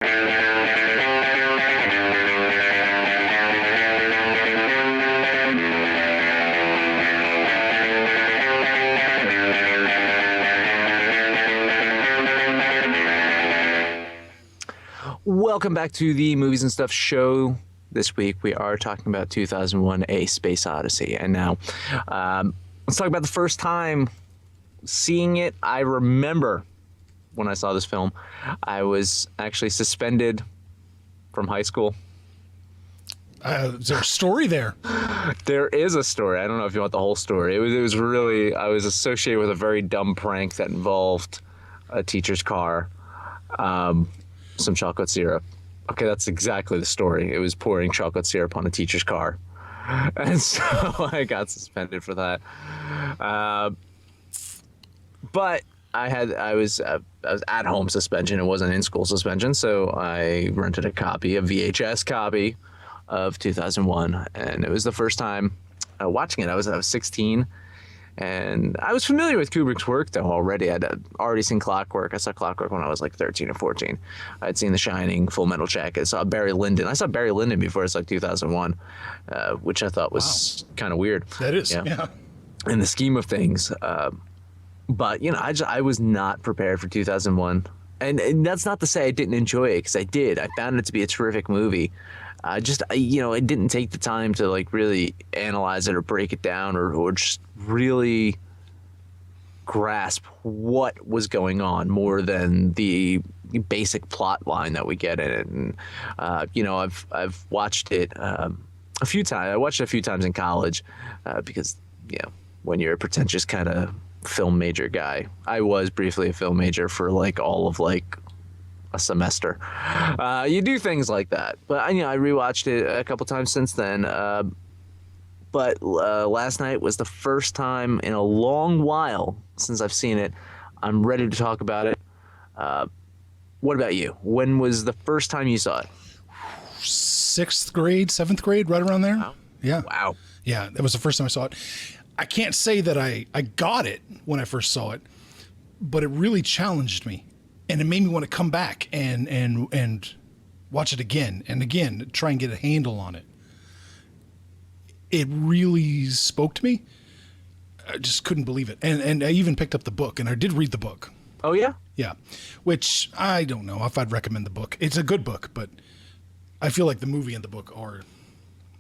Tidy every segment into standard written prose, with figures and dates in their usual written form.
Welcome back to the Movies and Stuff show. This week we are talking about 2001: A Space Odyssey. And now, let's talk about the first time seeing it. I remember when I saw this film, I was actually suspended from high school. Is there a story there? There is a story. I don't know if you want the whole story. It was really, I was associated with a very dumb prank that involved a teacher's car, some chocolate syrup. Okay, that's exactly the story. It was pouring chocolate syrup on a teacher's car. And so I got suspended for that. But I was at home suspension. It wasn't in school suspension. So I rented a VHS copy of 2001. And it was the first time watching it. I was 16. And I was familiar with Kubrick's work, though, already. I'd already seen Clockwork. I saw Clockwork when I was like 13 or 14. I'd seen The Shining, Full Metal Jacket. I saw Barry Lyndon. I saw Barry Lyndon before it's like 2001, which I thought was kind of weird. That is, yeah. In the scheme of things. But, you know, I was not prepared for 2001. And that's not to say I didn't enjoy it, because I did. I found it to be a terrific movie. I didn't take the time to like really analyze it or break it down or just really grasp what was going on more than the basic plot line that we get in it. And I've watched it a few times. I watched it a few times in college because when you're a pretentious kind of film major guy, I was briefly a film major for like all of like a semester. You do things like that. But I rewatched it a couple times since then. But last night was the first time in a long while since I've seen it. I'm ready to talk about it. What about you? When was the first time you saw it? 6th grade, 7th grade, right around there. Wow. Yeah. Wow. Yeah, that was the first time I saw it. I can't say that I got it when I first saw it, but it really challenged me. And it made me want to come back and watch it again and again, try and get a handle on it. It really spoke to me. I just couldn't believe it. And I even picked up the book, and I did read the book. Oh, yeah? Yeah, which I don't know if I'd recommend the book. It's a good book, but I feel like the movie and the book are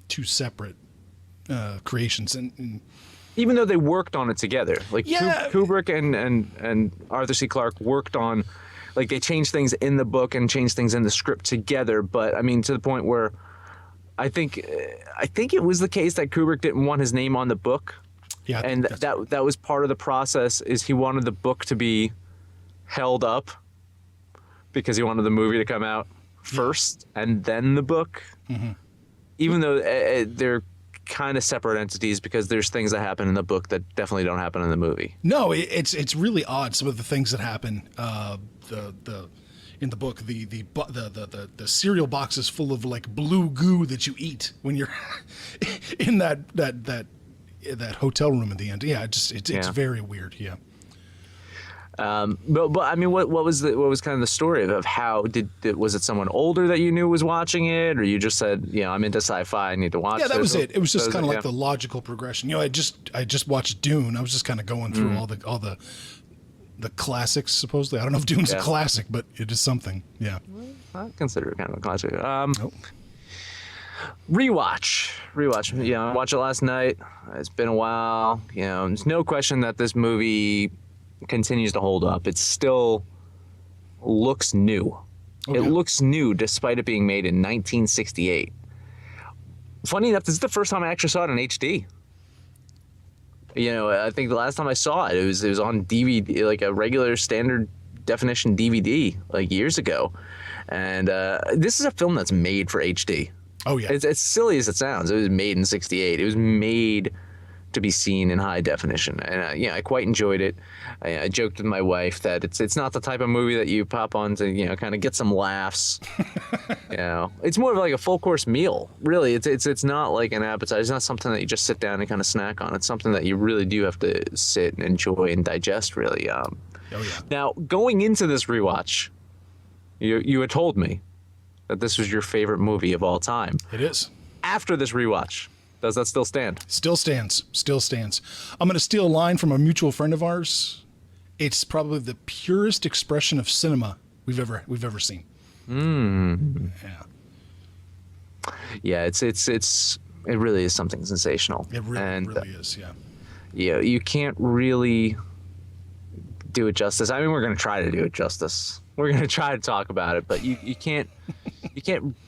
two separate creations. And even though they worked on it together, like Kubrick and Arthur C. Clarke worked on, like they changed things in the book and changed things in the script together. But I mean, to the point where I think it was the case that Kubrick didn't want his name on the book. Yeah, and that was part of the process. Is he wanted the book to be held up because he wanted the movie to come out first and then the book. Mm-hmm. Even though they're kind of separate entities, because there's things that happen in the book that definitely don't happen in the movie. No, it's really odd, some of the things that happen. In the book, the cereal boxes full of like blue goo that you eat when you're in that hotel room at the end. Yeah, it's very weird. Yeah. But I mean, what was kind of the story of how was it someone older that you knew was watching it, or you just said, I'm into sci-fi, I need to watch? Yeah, that was it. It was just kind of like the logical progression. I just watched Dune. I was just kind of going through all the classics. Supposedly, I don't know if Dune's a classic, but it is something. Yeah, I consider it kind of a classic. Rewatch. I watched it last night. It's been a while. There's no question that this movie continues to hold up. It still looks new. Okay. It looks new despite it being made in 1968. Funny enough, this is the first time I actually saw it in HD. I think the last time I saw it, it was on DVD, like a regular standard definition DVD, like years ago. And this is a film that's made for HD. Oh yeah. It's as silly as it sounds. It was made in 68. It was made to be seen in high definition, and I quite enjoyed it. I joked with my wife that it's not the type of movie that you pop on to kind of get some laughs. It's more of like a full course meal. Really, it's not like an appetizer. It's not something that you just sit down and kind of snack on. It's something that you really do have to sit and enjoy and digest. Really. Oh yeah. Now, going into this rewatch, you had told me that this was your favorite movie of all time. It is. After this rewatch, does that still stand? Still stands. Still stands. I'm going to steal a line from a mutual friend of ours. It's probably the purest expression of cinema we've ever seen. Yeah. Yeah, it really is something sensational. It really is. Yeah. Yeah, you can't really do it justice. I mean, we're going to try to do it justice. We're going to try to talk about it, but you can't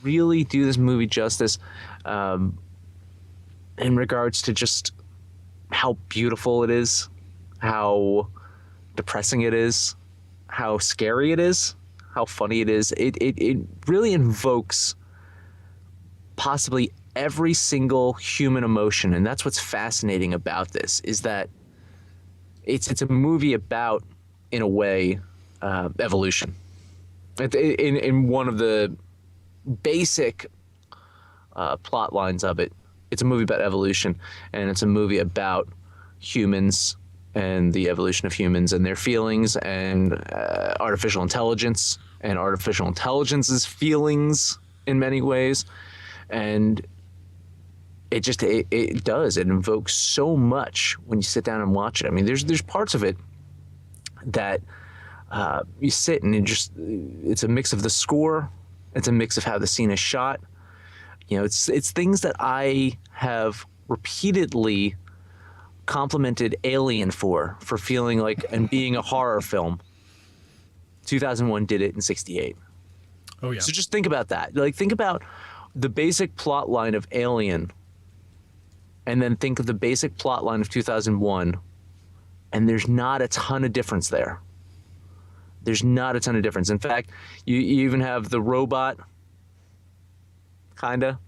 really do this movie justice in regards to just how beautiful it is, how depressing it is, how scary it is, how funny it is. It really invokes possibly every single human emotion, and that's what's fascinating about this, is that it's a movie about, in a way, evolution. In one of the basic plot lines of it, it's a movie about evolution, and it's a movie about humans and the evolution of humans and their feelings, and artificial intelligence and artificial intelligence's feelings in many ways. And it does. It invokes so much when you sit down and watch it. I mean, there's parts of it that you sit and it's a mix of the score, it's a mix of how the scene is shot. You know, it's things that I have repeatedly complimented Alien for feeling like and being a horror film. 2001 did it in 68. Oh yeah. So just think about that. Like, think about the basic plot line of Alien, and then think of the basic plot line of 2001, and there's not a ton of difference there. There's not a ton of difference. In fact, you even have the robot, kinda,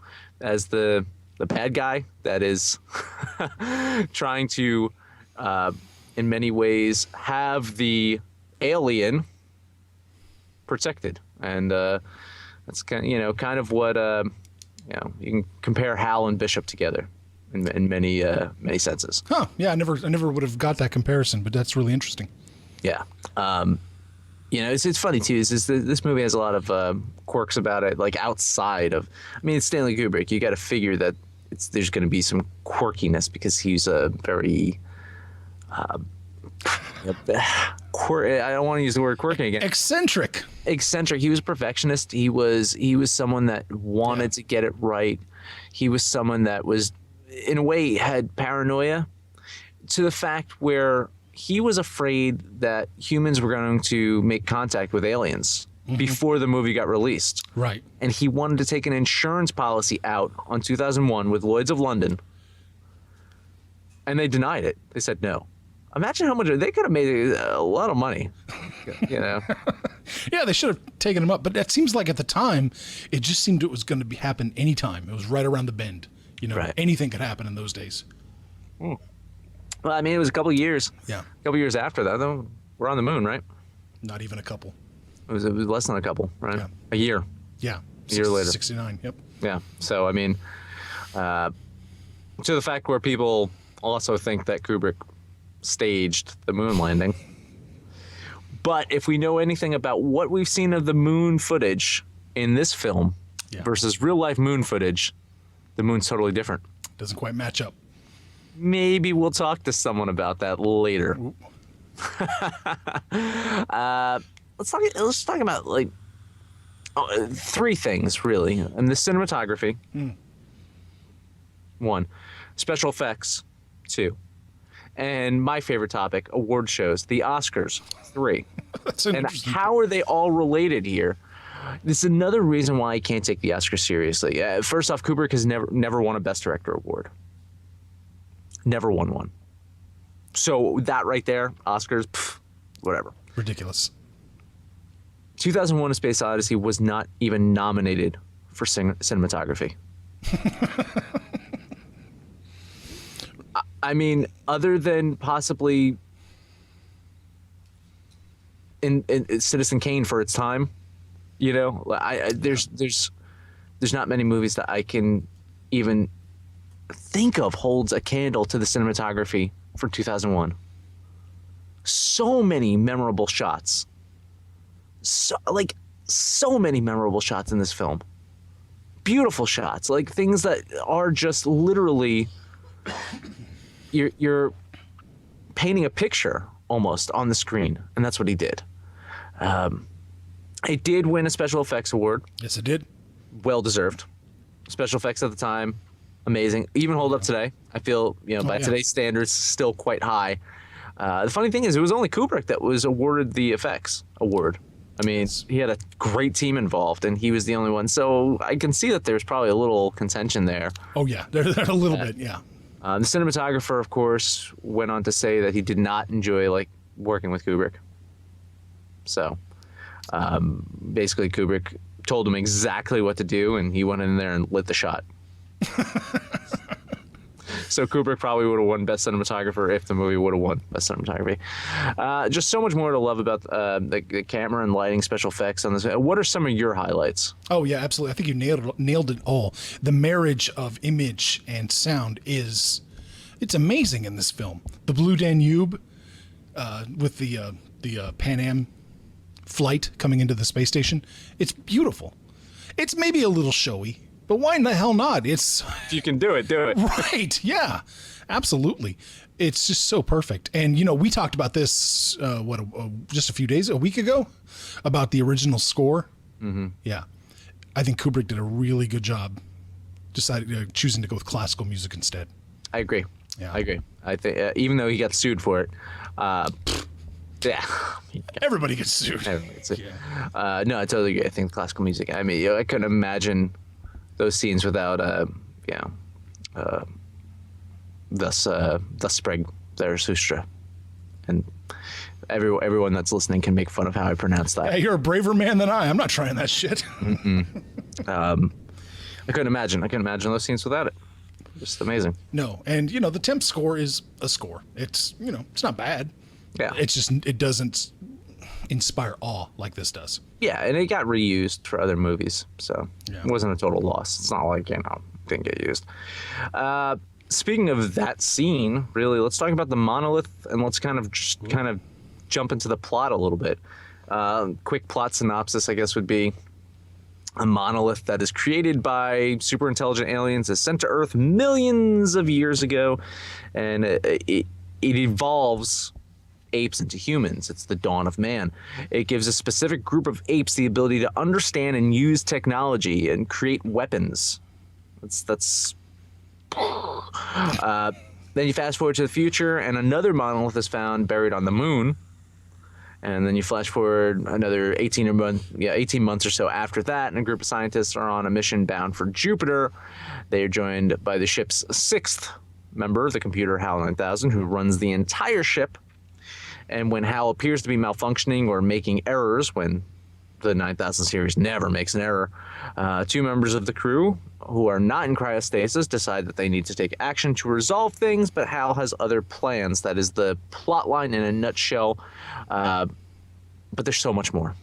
as the bad guy that is trying to, in many ways, have the alien protected. And that's kind of what you can compare Hal and Bishop together in many senses. Huh? Yeah, I never would have got that comparison, but that's really interesting. Yeah. It's funny too. This movie has a lot of quirks about it, like outside of. I mean, it's Stanley Kubrick. You got to figure that there's going to be some quirkiness because he's a very. I don't want to use the word quirky again. Eccentric. He was a perfectionist. He was someone that wanted to get it right. He was someone that was, in a way, had paranoia to the fact where he was afraid that humans were going to make contact with aliens before the movie got released. Right. And he wanted to take an insurance policy out on 2001 with Lloyd's of London. And they denied it. They said no. Imagine how much they could have made a lot of money, Yeah, they should have taken him up. But that seems like at the time, it just seemed it was going to happen anytime. It was right around the bend. Right. Anything could happen in those days. Well, I mean, it was a couple of years. Yeah. A couple of years after that, though, we're on the moon, right? Not even a couple. It was less than a couple, right? Yeah. A year. Yeah. A year later. 69, yep. Yeah. So, I mean, to the fact where people also think that Kubrick staged the moon landing. But if we know anything about what we've seen of the moon footage in this film versus real life moon footage, the moon's totally different. Doesn't quite match up. Maybe we'll talk to someone about that later. Let's talk about three things really. And the cinematography. 1. Special effects. 2. And my favorite topic, award shows, the Oscars. 3. That's and how are they all related here? This is another reason why I can't take the Oscars seriously. First off, Kubrick has never won a Best Director award. Never won one. So that right there, Oscars, whatever. Ridiculous. 2001: A Space Odyssey was not even nominated for cinematography. I mean, other than possibly in Citizen Kane for its time, there's not many movies that I can even think of holds a candle to the cinematography for 2001. So many memorable shots. So so many memorable shots in this film. Beautiful shots, like things that are just literally you're painting a picture almost on the screen, and that's what he did. It did win a special effects award. Yes, it did. Well deserved. Special effects at the time, amazing. Even hold up today. I feel, by today's standards, still quite high. The funny thing is, it was only Kubrick that was awarded the effects award. I mean, he had a great team involved, and he was the only one. So I can see that there's probably a little contention there. Oh yeah, there's a little bit, yeah. The cinematographer, of course, went on to say that he did not enjoy working with Kubrick. So basically, Kubrick told him exactly what to do, and he went in there and lit the shot. So Kubrick probably would have won Best Cinematographer if the movie would have won Best Cinematography. Just so much more to love about the camera and lighting, special effects on this. What are some of your highlights? Oh yeah, absolutely. I think you nailed it all. The marriage of image and sound it's amazing in this film. The Blue Danube with the Pan Am flight coming into the space station. It's beautiful. It's maybe a little showy, but why in the hell not? It's If you can do it, do it. right. Yeah, absolutely. It's just so perfect. And, we talked about this, just a week ago, about the original score. Mm-hmm. Yeah. I think Kubrick did a really good job choosing to go with classical music instead. I agree. Yeah. I agree. I think even though he got sued for it, yeah. Everybody gets sued. Yeah. No, I totally agree. I think classical music. I mean, I couldn't imagine those scenes without, thus Sprague, Zarathustra, and everyone that's listening can make fun of how I pronounce that. Hey, you're a braver man than I. I'm not trying that shit. I couldn't imagine those scenes without it. Just amazing. No, and the temp score is a score. It's it's not bad. Yeah. It's just it doesn't inspire awe like this does. Yeah, and it got reused for other movies, so it wasn't a total loss. It's not like, didn't get used. Speaking of that scene, really, let's talk about the monolith, and let's kind of jump into the plot a little bit. Quick plot synopsis, I guess, would be a monolith that is created by super intelligent aliens is sent to Earth millions of years ago, and it evolves apes into humans. It's the dawn of man. It gives a specific group of apes the ability to understand and use technology and create weapons. That's then you fast forward to the future, and another monolith is found buried on the moon. And then you flash forward another 18 months or so after that, and a group of scientists are on a mission bound for Jupiter. They are joined by the ship's sixth member, the computer HAL 9000, who runs the entire ship. And when HAL appears to be malfunctioning or making errors, when the 9000 series never makes an error, two members of the crew who are not in cryostasis decide that they need to take action to resolve things, but HAL has other plans. That is the plot line in a nutshell. But there's so much more.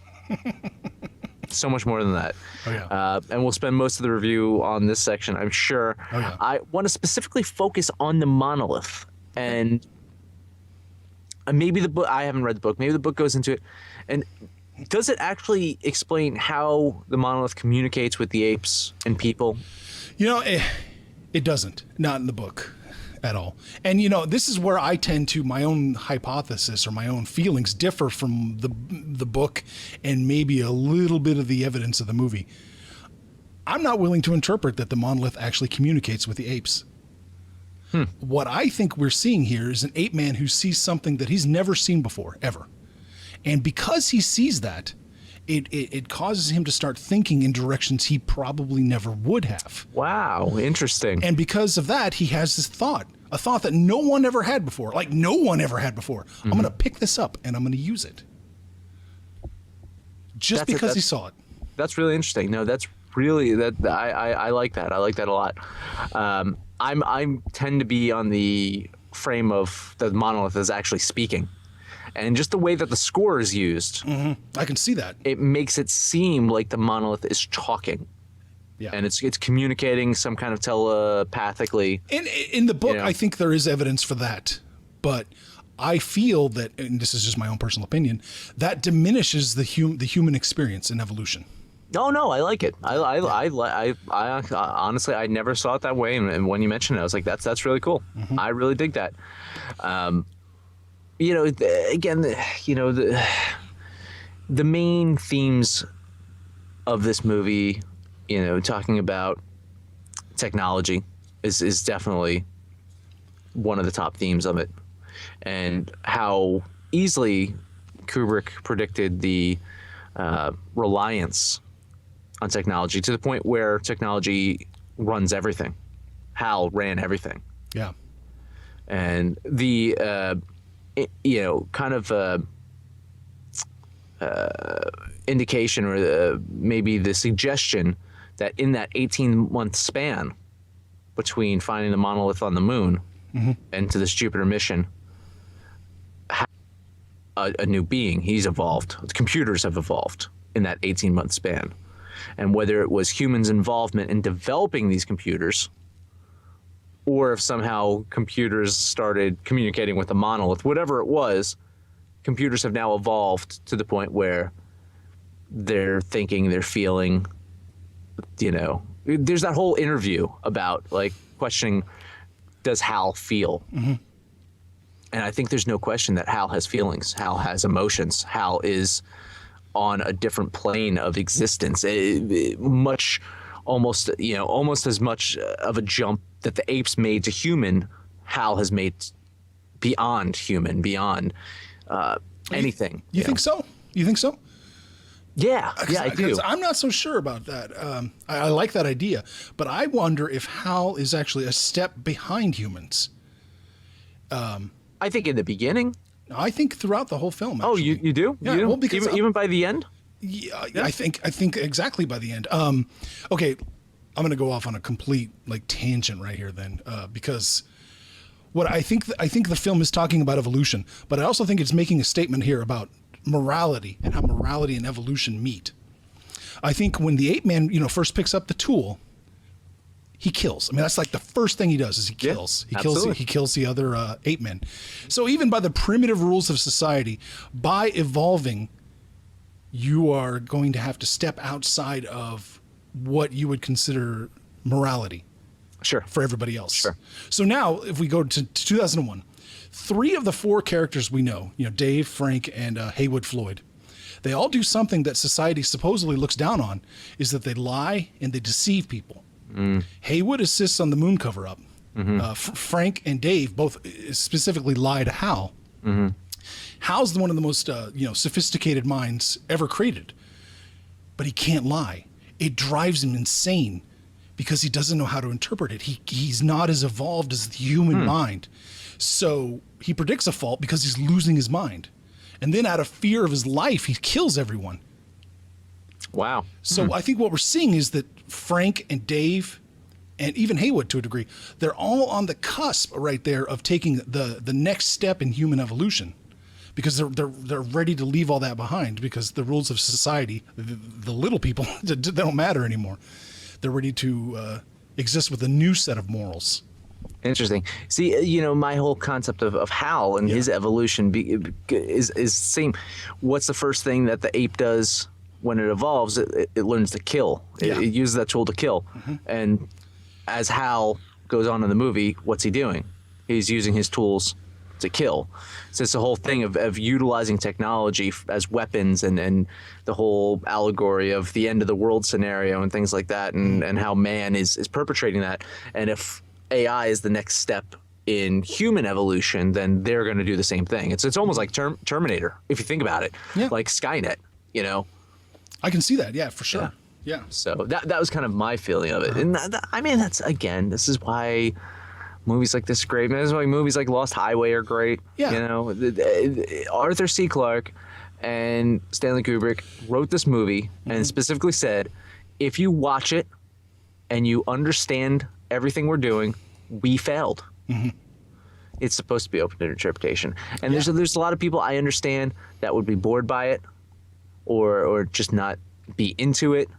So much more than that. Oh, yeah. And we'll spend most of the review on this section, I'm sure. Oh, yeah. I want to specifically focus on the monolith. And maybe the book, I haven't read the book, maybe the book goes into it. And does it actually explain how the monolith communicates with the apes and people? It doesn't. Not in the book at all. And, this is where I tend to, my own hypothesis or my own feelings differ from the book and maybe a little bit of the evidence of the movie. I'm not willing to interpret that the monolith actually communicates with the apes. What I think we're seeing here is an ape man who sees something that he's never seen before, ever. And because he sees that, it causes him to start thinking in directions he probably never would have. Wow, interesting. And because of that, he has this thought, a thought that no one ever had before. Like no one ever had before. I'm going to pick this up and I'm going to use it. Just because he saw it. That's really interesting. No, that's really I like that. I like that a lot. I tend to be on the frame of the monolith is actually speaking. And just the way that the score is used, I can see that. It makes it seem like the monolith is talking. Yeah. And it's communicating some kind of telepathically. In the book, I think there is evidence for that. But I feel that, and this is just my own personal opinion, that diminishes the human experience in evolution. No, I like it. I honestly, I never saw it that way, and when you mentioned it, I was like, that's really cool. I really dig that. You know, again, you know, the main themes of this movie, you know, talking about technology is definitely one of the top themes of it, and how easily Kubrick predicted the reliance on technology to the point where technology runs everything. HAL ran everything. Yeah. And the you know, kind of indication, or maybe the suggestion that in that 18-month span between finding the monolith on the moon and to this Jupiter mission, a new being, he's evolved. The computers have evolved in that 18-month span. And whether it was humans' involvement in developing these computers, or if somehow computers started communicating with the monolith, whatever it was, computers have now evolved to the point where they're thinking, they're feeling, you know. There's that whole interview about, like, questioning, does HAL feel? And I think there's no question that HAL has feelings. HAL has emotions. HAL is on a different plane of existence, much, almost, you know, almost as much of a jump that the apes made to human, HAL has made beyond human, beyond anything. You think so? You think so? Yeah, I do. I'm not so sure about that. I like that idea, but I wonder if HAL is actually a step behind humans. I think in the beginning. I think throughout the whole film. Oh, Actually. you do? Yeah, you do? well, because even by the end. Yeah, I think exactly by the end. Okay, I'm gonna go off on a complete like tangent right here then, because what I think the film is talking about evolution, but I also think it's making a statement here about morality and how morality and evolution meet. I think when the ape man, you know, first picks up the tool, he kills. I mean, that's like the first thing he does is he kills. Absolutely. He kills the other ape men. So even by the primitive rules of society, by evolving, you are going to have to step outside of what you would consider morality. Sure. For everybody else. Sure. So now, if we go to 2001, 3 of the 4 characters we know, you know, Dave, Frank, and Haywood Floyd, they all do something that society supposedly looks down on, is that they lie and they deceive people. Haywood assists on the moon cover-up. Frank and Dave both specifically lie to Hal. Hal's one of the most sophisticated minds ever created, but he can't lie. It drives him insane because he doesn't know how to interpret it. He's not as evolved as the human mind. So he predicts a fault because he's losing his mind. And then out of fear of his life, he kills everyone. Wow. So I think what we're seeing is that Frank and Dave and even Haywood to a degree, they're all on the cusp right there of taking the next step in human evolution, because they're ready to leave all that behind because the rules of society, the little people, they don't matter anymore. They're ready to exist with a new set of morals. Interesting. See, you know, my whole concept of HAL and his evolution is the same. What's the first thing that the ape does when it evolves? It learns to kill. It uses that tool to kill. And as HAL goes on in the movie, what's he doing? He's using his tools to kill. So it's the whole thing of utilizing technology as weapons, and the whole allegory of the end of the world scenario and things like that, and how man is perpetrating that. And if AI is the next step in human evolution, then they're going to do the same thing. It's almost like Terminator, if you think about it, like Skynet, you know? I can see that. Yeah, for sure. Yeah. So that was kind of my feeling of it. And I mean, that's, again, this is why movies like this are great. This is why movies like Lost Highway are great. Yeah. You know, Arthur C. Clarke and Stanley Kubrick wrote this movie and specifically said, if you watch it and you understand everything we're doing, we failed. It's supposed to be open to interpretation. And there's a lot of people I understand that would be bored by it or just not be into it.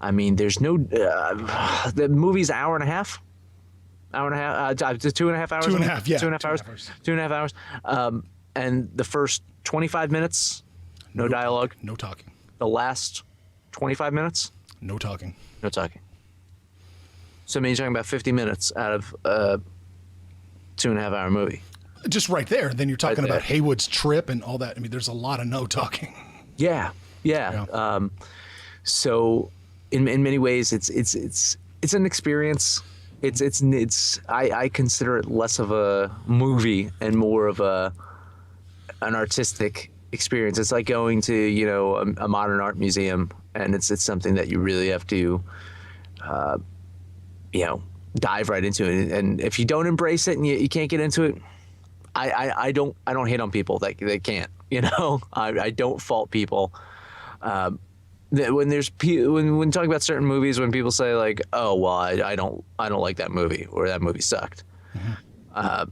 I mean, there's no the movie's hour and a half. 2.5 hours. 2.5, yeah. 2.5 hours. 2.5 hours. and the first 25 minutes, no dialogue. No talking. The last 25 minutes, No talking. no talking. So I mean, you're talking about 50 minutes out of a 2.5 hour movie. Just right there. Then you're talking Right there. about Haywood's trip and all that. I mean, there's a lot of no talking. Yeah. Yeah. So in many ways, it's an experience. I consider it less of a movie and more of an artistic experience. It's like going to, you know, a modern art museum, and it's something that you really have to, you know, dive right into it. And if you don't embrace it and you can't get into it, I don't hate on people that they can't. You know, I don't fault people. When talking about certain movies, when people say like, "Oh, well, I don't like that movie," or "That movie sucked," yeah,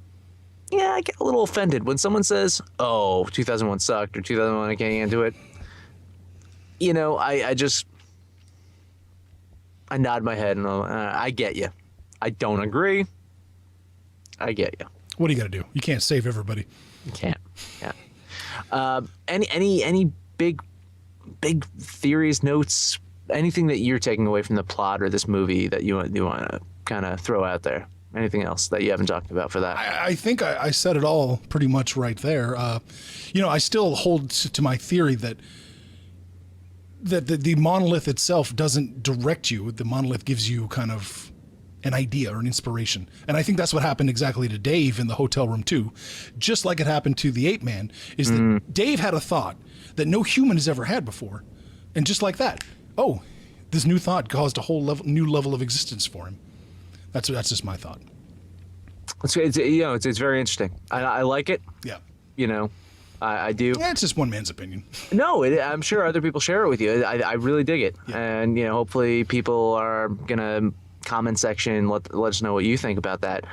I get a little offended when someone says, "Oh, 2001 sucked," or 2001 I can't get into it. You know, I nod my head and I get you. I don't agree. I get you. What do you got to do? You can't save everybody. You can't. Yeah. Any big theories, notes, anything that you're taking away from the plot or this movie that you want to kind of throw out there? Anything else that you haven't talked about for that? I think I said it all pretty much right there. You know, I still hold to my theory that the monolith itself doesn't direct you. The monolith gives you kind of an idea or an inspiration. And I think that's what happened exactly to Dave in the hotel room too. Just like it happened to the ape man, is that Dave had a thought that no human has ever had before. And just like that, oh, this new thought caused a whole new level of existence for him. That's just my thought. It's very interesting. I like it. Yeah. You know, I do. Yeah, it's just one man's opinion. No, I'm sure other people share it with you. I really dig it. Yeah. And, you know, hopefully people are going to comment section, let us know what you think about that.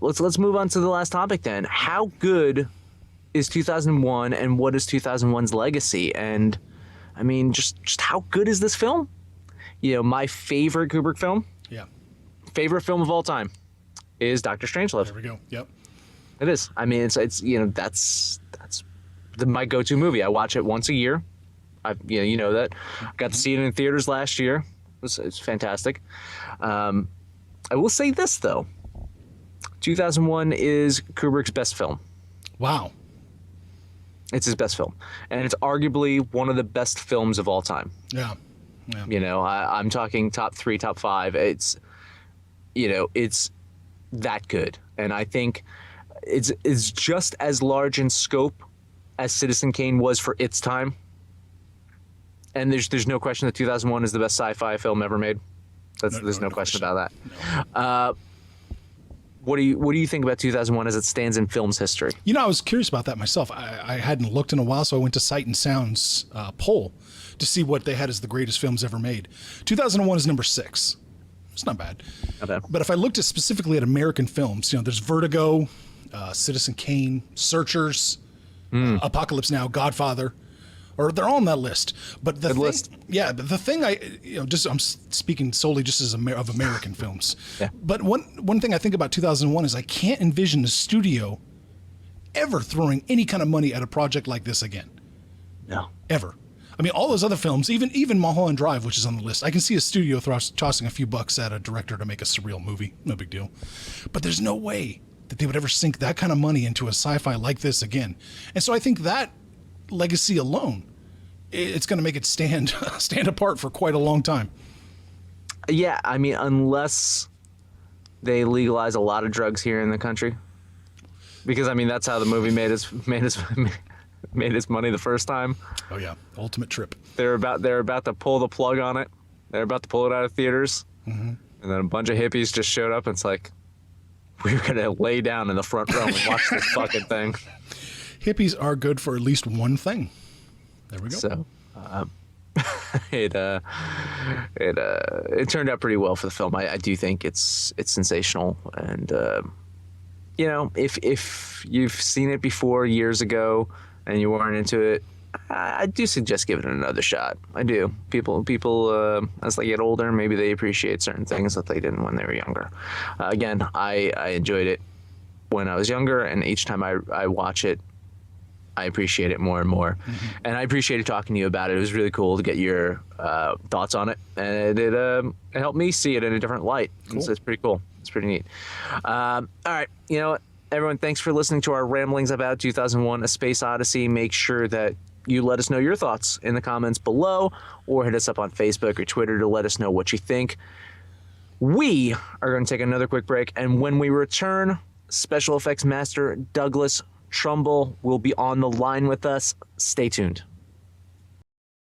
Let's move on to the last topic then. How good is 2001 and what is 2001's legacy? And I mean, just how good is this film? You know, my favorite Kubrick film, favorite film of all time, is Doctor Strangelove. There we go. Yep. It is. I mean, it's you know, that's my go-to movie. I watch it once a year. You know that. Got to see it in theaters last year. It's fantastic. I will say this though. 2001 is Kubrick's best film. Wow. It's his best film, and it's arguably one of the best films of all time. Yeah. Yeah. You know, I'm talking top 3, top 5. It's, you know, it's that good, and I think it's just as large in scope as Citizen Kane was for its time. And there's no question that 2001 is the best sci-fi film ever made. There's no question about that. No. What do you think about 2001 as it stands in film's history? You know, I was curious about that myself. I hadn't looked in a while, so I went to Sight and Sound's poll to see what they had as the greatest films ever made. 2001 is number 6. It's not bad. Not bad. But if I looked specifically at American films, you know, there's Vertigo, Citizen Kane, Searchers, Apocalypse Now, Godfather, or they're all on that list. But the list. Yeah, but the thing I'm speaking solely just as of American films. Yeah. But one thing I think about 2001 is I can't envision the studio ever throwing any kind of money at a project like this again. No. Ever. I mean, all those other films, even Mulholland Drive, which is on the list, I can see a studio tossing a few bucks at a director to make a surreal movie. No big deal. But there's no way that they would ever sink that kind of money into a sci-fi like this again. And so I think that legacy alone, it's going to make it stand apart for quite a long time. Yeah, I mean, unless they legalize a lot of drugs here in the country, because I mean that's how the movie made its money the first time. Oh yeah, ultimate trip. They're about to pull the plug on it. They're about to pull it out of theaters, and then a bunch of hippies just showed up and it's like, we're gonna lay down in the front row and watch this fucking thing. Hippies are good for at least one thing. There we go. So, it turned out pretty well for the film. I do think it's sensational, and you know, if you've seen it before years ago and you weren't into it, I do suggest giving it another shot. I do. People as they get older, maybe they appreciate certain things that they didn't when they were younger. Again, I enjoyed it when I was younger, and each time I watch it, I appreciate it more and more. And I appreciated talking to you about it. It was really cool to get your thoughts on it. And it helped me see it in a different light. Cool. So it's pretty cool. It's pretty neat. All right. You know what? Everyone, thanks for listening to our ramblings about 2001 A Space Odyssey. Make sure that you let us know your thoughts in the comments below, or hit us up on Facebook or Twitter to let us know what you think. We are going to take another quick break, and when we return, special effects master Douglas Trumbull will be on the line with us. Stay tuned.